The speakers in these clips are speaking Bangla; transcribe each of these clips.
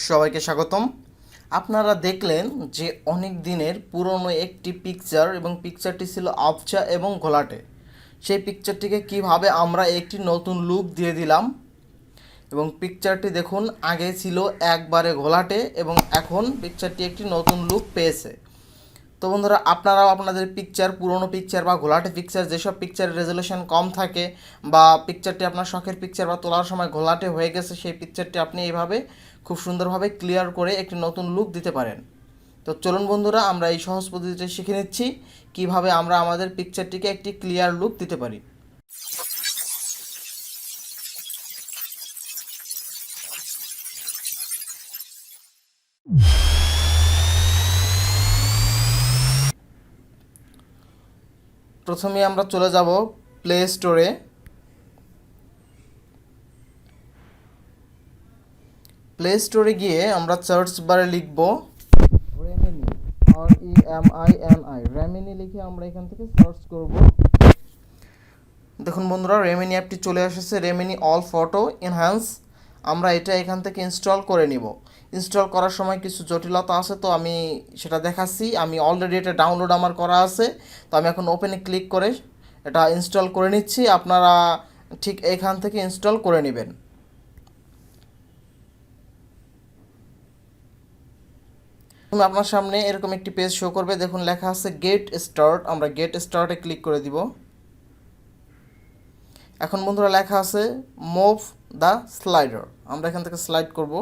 সবাইকে স্বাগতম। আপনারা দেখলেন যে অনেক দিনের পুরনো একটি পিকচার এবং পিকচারটি ছিল আবছা এবং ঘোলাটে। সেই পিকচারটিকে কিভাবে আমরা একটি নতুন লুক দিয়ে দিলাম এবং পিকচারটি দেখুন আগে ছিল একবারে ঘোলাটে এবং এখন পিকচারটি একটি নতুন লুক পেয়েছে। তো বন্ধুরা, আপনারাও আপনাদের পিকচার, পুরনো পিকচার বা ঘোলাটে পিকচার, যেসব পিকচারের রেজলিউশন কম থাকে বা পিকচারটি আপনার শখের পিকচার বা তোলার সময় ঘোলাটে হয়ে গেছে, সেই পিকচারটি আপনি এইভাবে খুব সুন্দরভাবে ক্লিয়ার করে একটি নতুন লুক দিতে পারেন। তো চলুন বন্ধুরা, আমরা এই সহজ পদ্ধতিটা শিখে নিচ্ছি কিভাবে আমরা আমাদের পিকচারটিকে একটি ক্লিয়ার লুক দিতে পারি। প্রথমে আমরা চলে যাব প্লে স্টোরে। প্লে স্টোরে গিয়ে আমরা সার্চ বারে লিখব রেমিনি, REMINI, রেমিনি লিখে আমরা এখান থেকে সার্চ করব। দেখুন বন্ধুরা, রেমিনি অ্যাপটি চলে এসেছে, রেমিনি অল ফটো ইনহ্যান্স। আমরা এটা এখান থেকে ইনস্টল করে নিব। ইনস্টল করার সময় কিছু জটিলতা আছে, তো আমি সেটা দেখাচ্ছি। আমি অলরেডি এটা ডাউনলোড আমার করা আছে, তো আমি এখন ওপেনে ক্লিক করে এটা ইনস্টল করে নিচ্ছি। আপনারা ঠিক এখান থেকে ইনস্টল করে নেবেন। আপনার সামনে এরকম একটি পেজ শো করবে, দেখুন লেখা আছে গেট স্টার্ট। আমরা গেট স্টার্টে ক্লিক করে দিব। এখন বন্ধুরা লেখা আছে মুভ দ্য স্লাইডার, আমরা এখান থেকে স্লাইড করব।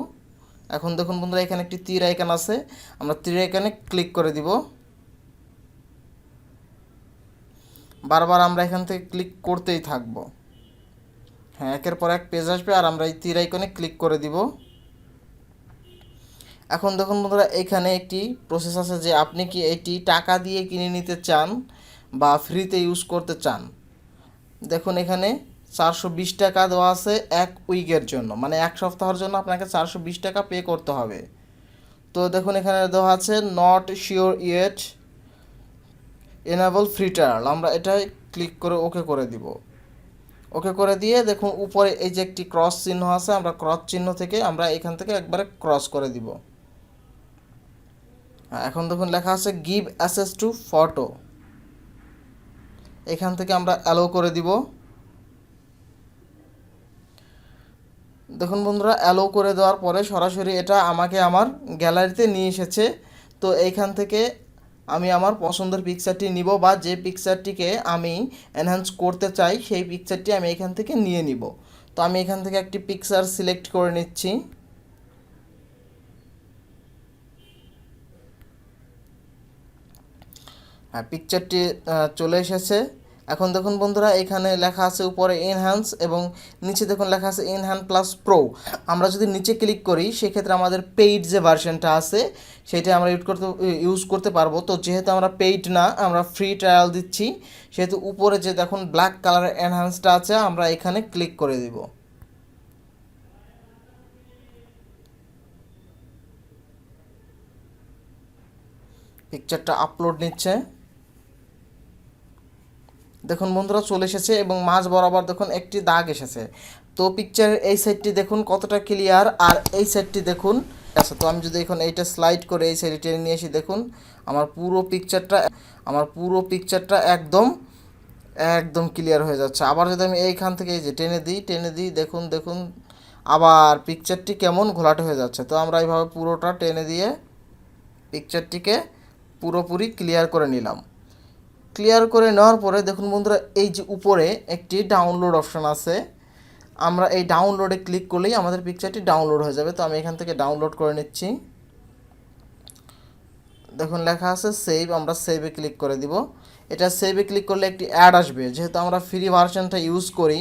এখন দেখুন বন্ধুরা, এখানে একটি তীর আইকন আছে, আমরা তীর আইকনে ক্লিক করে দিব। বারবার আমরা এখান থেকে ক্লিক করতেই থাকব। হ্যাঁ, একের পর এক পেজ আসবে আর আমরা এই তীর আইকনে ক্লিক করে দিব। এখন দেখুন বন্ধুরা, এখানে একটি প্রসেস আছে যে আপনি কি এটি টাকা দিয়ে কিনে নিতে চান বা ফ্রিতে ইউজ করতে চান। দেখুন এখানে 420 টাকা দেওয়া আছে এক উইকের জন্য, মানে এক সপ্তাহের জন্য আপনাকে 420 টাকা পে করতে হবে। তো দেখুন এখানে দেওয়া আছে not sure yet, enable free trial. আমরা এটাই ক্লিক করে ওকে করে দিব। ওকে করে দিয়ে দেখুন উপরে এই যে একটি ক্রস চিহ্ন আছে, আমরা ক্রস চিহ্ন থেকে আমরা এখান থেকে একবারে ক্রস করে দিব। এখন দেখুন লেখা আছে গিভ অ্যাক্সেস টু ফটো, এখান থেকে আমরা অ্যালো করে দিব। দেখুন বন্ধুরা, অ্যালো করে দেওয়ার পরে সরাসরি এটা আমাকে আমার গ্যালারিতে নিয়ে এসেছে। তো এইখান থেকে আমি আমার পছন্দের পিকচারটি নিব বা যে পিকচারটিকে আমি এনহ্যান্স করতে চাই সেই পিকচারটি আমি এখান থেকে নিয়ে নিব। তো আমি এখান থেকে একটি পিকচার সিলেক্ট করে নিচ্ছি। হ্যাঁ, পিকচারটি চলে এসেছে। এখন দেখুন বন্ধুরা, এখানে লেখা আছে উপরে এনহ্যান্স এবং নিচে দেখুন লেখা আছে এনহ্যান্স প্লাস প্রো। আমরা যদি নিচে ক্লিক করি সেক্ষেত্রে আমাদের পেইড যে ভার্সনটা আছে সেটা আমরা ইউজ করতে পারবো। তো যেহেতু আমরা পেইড না, আমরা ফ্রি ট্রায়াল দিচ্ছি, সেহেতু উপরে যে দেখুন ব্ল্যাক কালারের এনহ্যান্সটা আছে আমরা এখানে ক্লিক করে দিব। পিকচারটা আপলোড নিচ্ছে। দেখুন বন্ধুরা চলে এসেছে এবং মাঝ বরাবর দেখুন একটি দাগ এসেছে। তো পিকচারের এই সাইডটি দেখুন কতটা ক্লিয়ার আর এই সাইডটি দেখুন। আচ্ছা, তো আমি যদি এখন এইটা স্লাইড করে এই সাইডে টেনে নিয়ে আসি, দেখুন আমার পুরো পিকচারটা একদম একদম ক্লিয়ার হয়ে যাচ্ছে। আবার যদি আমি এইখান থেকে এই যে টেনে দিই দেখুন আবার পিকচারটি কেমন ঘোলাটে হয়ে যাচ্ছে। তো আমরা এইভাবে পুরোটা টেনে দিয়ে পিকচারটিকে পুরোপুরি ক্লিয়ার করে নিলাম। ক্লিয়ার করে নেওয়ার পরে দেখুন বন্ধুরা, এই যে উপরে একটি ডাউনলোড অপশন আছে, আমরা এই ডাউনলোডে ক্লিক করলেই আমাদের পিকচারটি ডাউনলোড হয়ে যাবে। তো আমি এখান থেকে ডাউনলোড করে নিচ্ছি। দেখুন লেখা আছে সেভ, আমরা সেভে ক্লিক করে দিব। এটা সেভে ক্লিক করলে একটি অ্যাড আসবে, যেহেতু আমরা ফ্রি ভার্সনটা ইউজ করি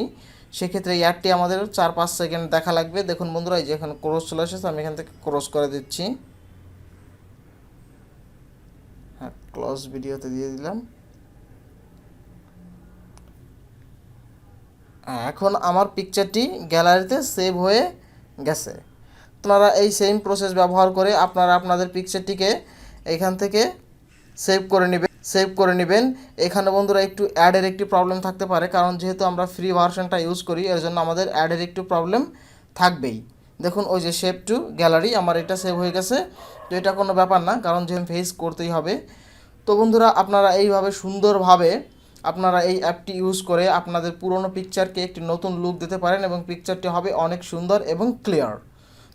সেক্ষেত্রে এই অ্যাডটি আমাদের 4-5 সেকেন্ড দেখা লাগবে। দেখুন বন্ধুরা, এই যে এখানে ক্রস চলে এসেছে, আমি এখান থেকে ক্রস করে দিচ্ছি। হ্যাঁ, ক্লোজ ভিডিওতে দিয়ে দিলাম। এখন আমার পিকচারটি গ্যালারিতে সেভ হয়ে গেছে। আপনারা এই সেম প্রসেস ব্যবহার করে আপনারা আপনাদের পিকচারটিকে এখান থেকে সেভ করে নেবেন। এখানে বন্ধুরা একটু অ্যাডের একটি প্রবলেম থাকতে পারে, কারণ যেহেতু আমরা ফ্রি ভার্সনটা ইউজ করি এর জন্য আমাদের অ্যাডের একটু প্রবলেম থাকবেই। দেখুন ওই যে সেভ টু গ্যালারি আমার এটা সেভ হয়ে গেছে। তো এটা কোনো ব্যাপার না, কারণ যে ফেস করতেই হবে। তো বন্ধুরা, আপনারা এইভাবে সুন্দরভাবে আপনারা এই অ্যাপটি ইউজ করে আপনাদের পুরনো পিকচারকে একটি নতুন লুক দিতে পারেন এবং পিকচারটি হবে অনেক সুন্দর এবং ক্লিয়ার।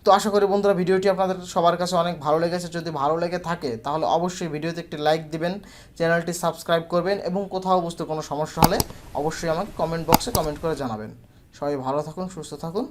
তো আশা করি বন্ধুরা ভিডিওটি আপনাদের সবার কাছে অনেক ভালো লেগেছে। যদি ভালো লেগে থাকে তাহলে অবশ্যই ভিডিওতে একটি লাইক দিবেন, চ্যানেলটি সাবস্ক্রাইব করবেন এবং কোথাও বুঝতে কোনো সমস্যা হলে অবশ্যই আমাকে কমেন্ট বক্সে কমেন্ট করে জানাবেন। সবাই ভালো থাকুন, সুস্থ থাকুন।